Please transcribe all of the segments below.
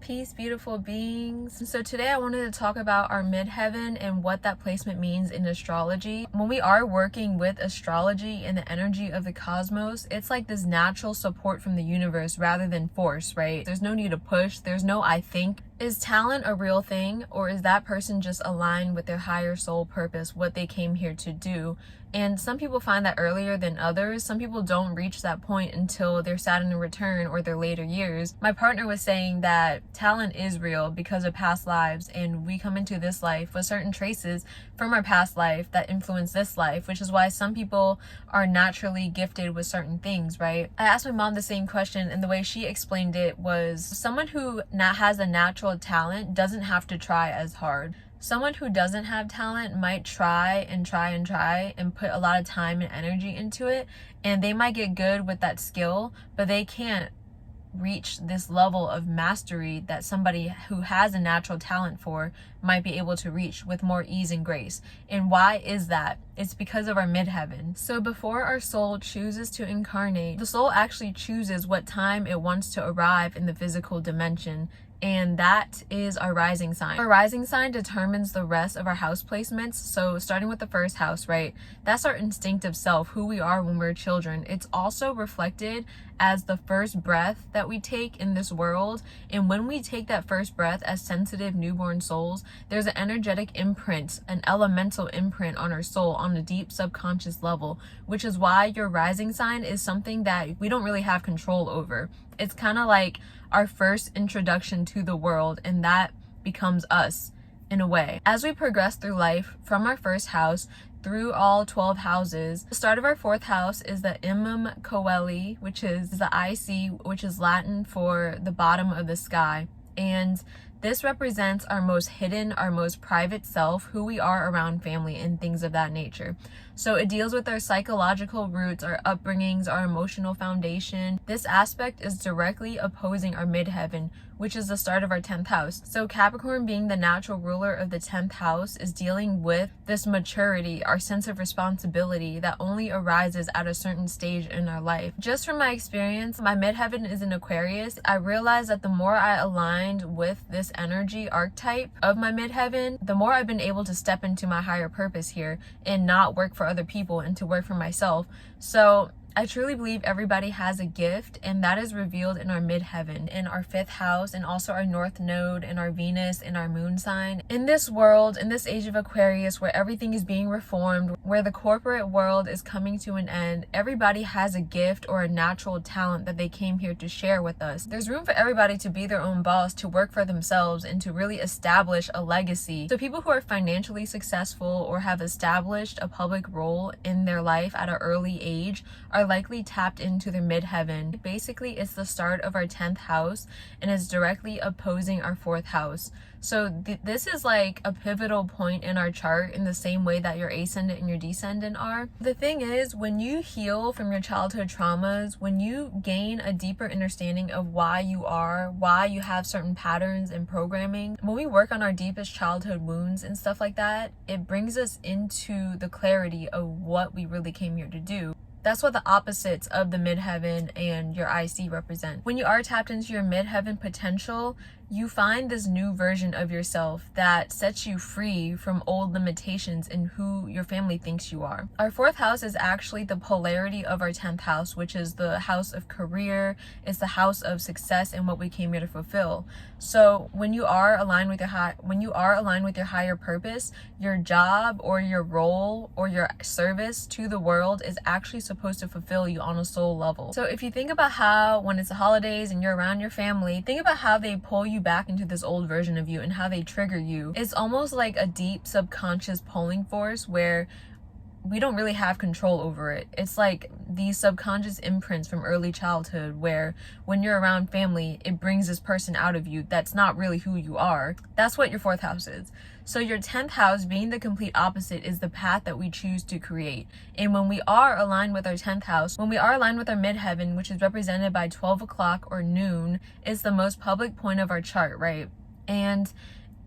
Peace, beautiful beings. So today I wanted to talk about our midheaven and what that placement means in astrology. When we are working with astrology and the energy of the cosmos, it's like this natural support from the universe rather than force, right? There's no need to push. There's no I think. Is talent a real thing, or is that person just aligned with their higher soul purpose, what they came here to do? And some people find that earlier than others. Some people don't reach that point until their Saturn return or their later years. My partner was saying that talent is real because of past lives, and we come into this life with certain traces from our past life that influence this life, which is why some people are naturally gifted with certain things, right? I asked my mom the same question, and the way she explained it was someone who has a natural talent doesn't have to try as hard. Someone who doesn't have talent might try and put a lot of time and energy into it, and they might get good with that skill, but they can't reach this level of mastery that somebody who has a natural talent for might be able to reach with more ease and grace. And why is that? It's because of our midheaven. So before our soul chooses to incarnate, the soul actually chooses what time it wants to arrive in the physical dimension, and that is our rising sign. Our rising sign determines the rest of our house placements. So starting with the first house, right? That's our instinctive self, who we are when we're children. It's also reflected as the first breath that we take in this world. And when we take that first breath as sensitive newborn souls, there's an energetic imprint, an elemental imprint on our soul on a deep subconscious level, which is why your rising sign is something that we don't really have control over. It's kind of like our first introduction to the world, and that becomes us in a way. As we progress through life from our first house through all 12 houses, the start of our fourth house is the Imum coeli, which is the IC, which is Latin for the bottom of the sky. And this represents our most hidden, our most private self, who we are around family and things of that nature. So it deals with our psychological roots, our upbringings, our emotional foundation. This aspect is directly opposing our midheaven, which is the start of our 10th house. So Capricorn, being the natural ruler of the 10th house, is dealing with this maturity, our sense of responsibility that only arises at a certain stage in our life. Just from my experience, my midheaven is in Aquarius. I realized that the more I aligned with this energy archetype of my midheaven, the more I've been able to step into my higher purpose here and not work for other people and to work for myself. So I truly believe everybody has a gift, and that is revealed in our midheaven, in our 5th house, and also our north node, and our Venus, and our moon sign. In this world, in this age of Aquarius, where everything is being reformed, where the corporate world is coming to an end, everybody has a gift or a natural talent that they came here to share with us. There's room for everybody to be their own boss, to work for themselves, and to really establish a legacy. So people who are financially successful or have established a public role in their life at an early age are likely tapped into their midheaven. Basically, it's the start of our 10th house, and it's directly opposing our 4th house. So this is like a pivotal point in our chart, in the same way that your ascendant and your descendant are. The thing is, when you heal from your childhood traumas, when you gain a deeper understanding of why you have certain patterns and programming, when we work on our deepest childhood wounds and stuff like that, it brings us into the clarity of what we really came here to do. That's what the opposites of the midheaven and your IC represent. When you are tapped into your midheaven potential, you find this new version of yourself that sets you free from old limitations in who your family thinks you are. Our 4th house is actually the polarity of our 10th house, which is the house of career. It's the house of success and what we came here to fulfill. So when you are aligned with your higher purpose, your job or your role or your service to the world is actually supposed to fulfill you on a soul level. So if you think about how when it's the holidays and you're around your family, think about how they pull you back into this old version of you and how they trigger you. It's almost like a deep subconscious pulling force where we don't really have control over it. It's like these subconscious imprints from early childhood where when you're around family, it brings this person out of you that's not really who you are. That's what your 4th house is. So your 10th house, being the complete opposite, is the path that we choose to create. And when we are aligned with our 10th house, when we are aligned with our midheaven, which is represented by 12 o'clock or noon, is the most public point of our chart, right? And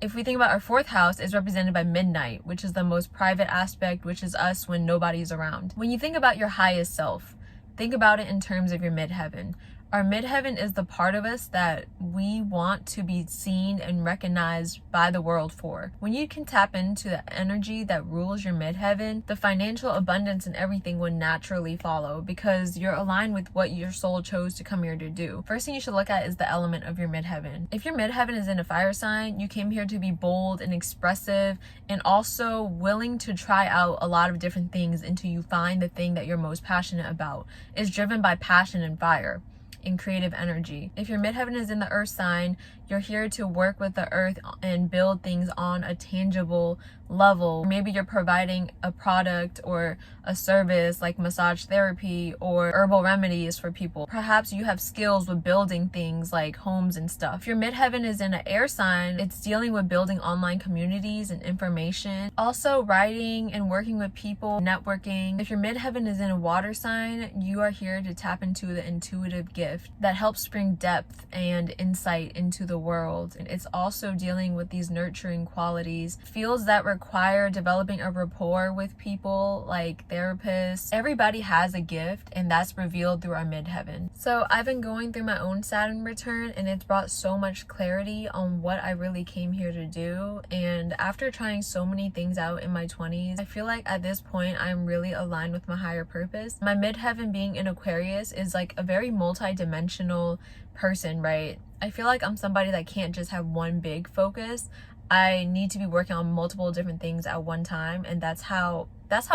if we think about our 4th house, is represented by midnight, which is the most private aspect, which is us when nobody's around. When you think about your highest self, think about it in terms of your midheaven. Our midheaven is the part of us that we want to be seen and recognized by the world for. When you can tap into the energy that rules your midheaven, the financial abundance and everything will naturally follow because you're aligned with what your soul chose to come here to do. First thing you should look at is the element of your midheaven. If your midheaven is in a fire sign, you came here to be bold and expressive and also willing to try out a lot of different things until you find the thing that you're most passionate about. It's driven by passion and fire in creative energy. If your midheaven is in the earth sign, you're here to work with the earth and build things on a tangible level. Maybe you're providing a product or a service like massage therapy or herbal remedies for people. Perhaps you have skills with building things like homes and stuff. If your midheaven is in an air sign, it's dealing with building online communities and information. Also writing and working with people, networking. If your midheaven is in a water sign, you are here to tap into the intuitive gift that helps bring depth and insight into the world. And it's also dealing with these nurturing qualities, fields that require developing a rapport with people like therapists. Everybody has a gift, and that's revealed through our midheaven. So I've been going through my own Saturn return, and it's brought so much clarity on what I really came here to do. And after trying so many things out in my 20s, I feel like at this point I'm really aligned with my higher purpose. My midheaven being in Aquarius is like a very multi-dimensional person, right? I feel like I'm somebody that can't just have one big focus. I need to be working on multiple different things at one time, and that's how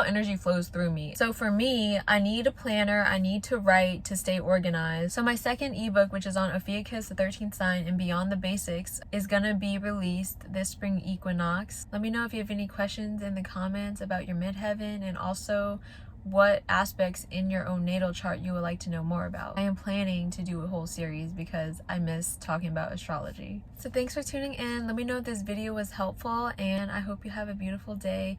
energy flows through me. So for me, I need a planner, I need to write to stay organized. So my second ebook, which is on Ophiuchus, the 13th sign, and Beyond the Basics, is gonna be released this spring equinox. Let me know if you have any questions in the comments about your midheaven and also what aspects in your own natal chart you would like to know more about. I am planning to do a whole series because I miss talking about astrology. So thanks for tuning in. Let me know if this video was helpful, and I hope you have a beautiful day.